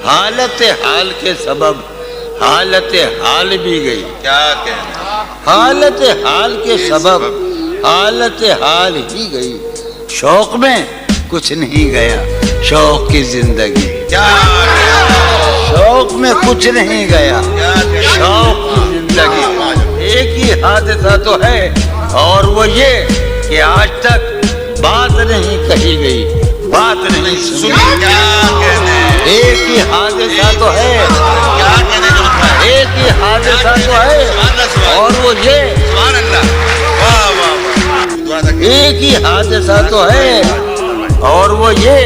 हालत हाल के सबब हालत हाल भी गई। क्या कहना, हालत हाल के सबब हालत हाल ही गई। शौक में कुछ नहीं गया, शौक की जिंदगी। क्या शौक में कुछ नहीं गया, शौक की जिंदगी। एक ही हादसा तो है और वो ये कि आज तक बात नहीं कही गई, बात नहीं सुनी। क्या कहने, एक ही हादसा तो है, क्या कहने जो लिखा है। एक ही हादसा तो है और वो ये सुभान अल्लाह, वाह वाह वाह, दुआ तक एक ही हादसा तो है और वो ये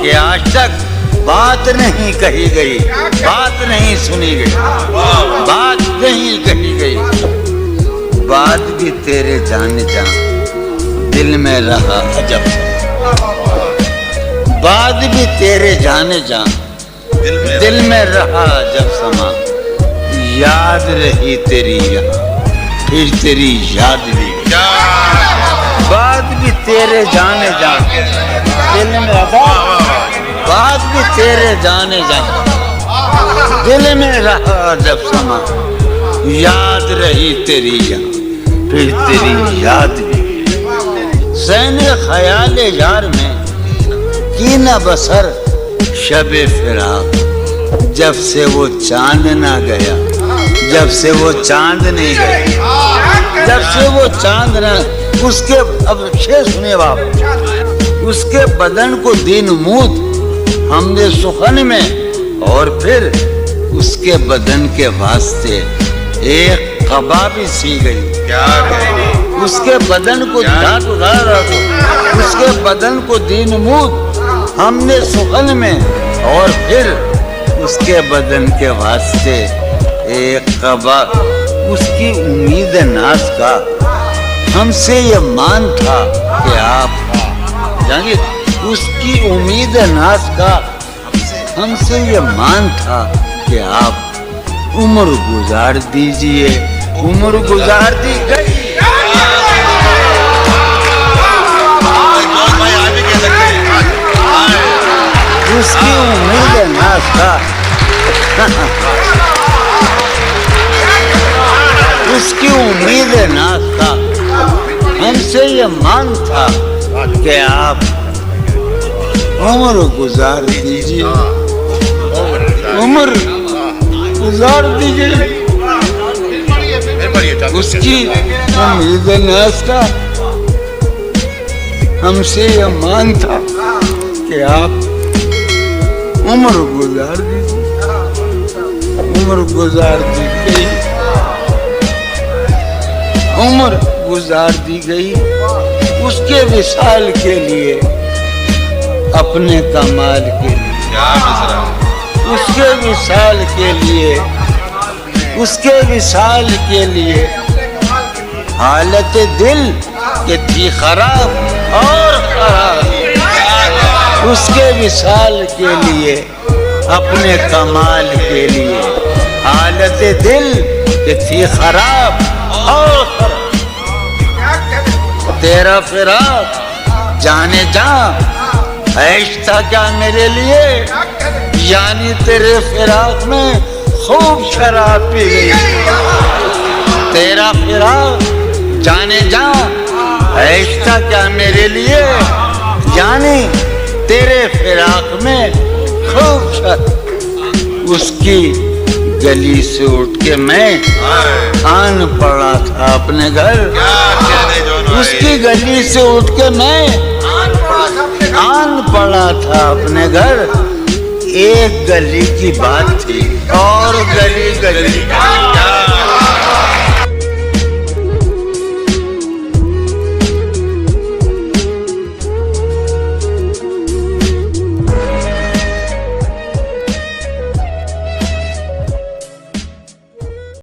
कि आज तक बात नहीं कही गई, बात नहीं सुनी गई, बात नहीं कही गई। बात भी तेरे जाने जा दिल में रहा अजब, बात भी तेरे जाने जा दिल में रहा जब समा। याद रही तेरी याद, फिर तेरी याद भी। क्या बात भी तेरे जाने जा दिल में रहा, बात भी तेरे जाने जा दिल में रहा जब समा। याद रही तेरी याद, फिर तेरी याद भी। सैने ख्याल यार में की न बसर शबे फिराक, जब से वो चांद ना गया, जब से वो चांद नहीं गया, जब से वो चांद ना। उसके अब शेर सुनिए बाप, उसके बदन को दिन मूत हमने सुखन में, और फिर उसके बदन के वास्ते एक कबा भी सी गई। क्या कहने, उसके बदन को जात उड़ा रहा था, उसके बदन को दिन मूत हमने सुखन में, और फिर उसके बदन के वास्ते एक कबा। उसकी उम्मीद नाज का हमसे ये मान था कि आप जानिए, उसकी उम्मीद नाज का हमसे ये मान था कि आप उम्र गुजार दीजिए, उम्र गुजार दी गई। भाई आगे कह सकते हैं। उसकी उम्मीद नाज का उसकी उम्मीद नाज का हमसे ये मान था कि आप उम्र गुजार दीजिए, उम्र गुजार दीजिए। उसकी उम्मीद नाज का हमसे ये मान था कि आप उम्र गुजार दीजिए, उम्र गुजार दी गई, उम्र गुजार दी गई। उसके विशाल के लिए, अपने कमाल के लिए, क्या मिसरा, उसके विशाल के लिए, उसके विशाल के लिए हालत दिल के थी खराब और खराब। उसके विशाल के लिए, अपने कमाल के लिए हालत दिल के थी खराब और खराब। तेरा फिराक जाने जा ऐश था क्या मेरे लिए, यानी तेरे फिराक में खूब शराब पी गई। तेरा फिराक जाने जा ऐश था क्या मेरे लिए, यानी तेरे फिराक में खूब शराब। उसकी गली से उठ के मैं आन पड़ा था अपने घर। उसकी गली से उठ के मैं आन पड़ा था अपने घर। एक गली की बात थी और गली गली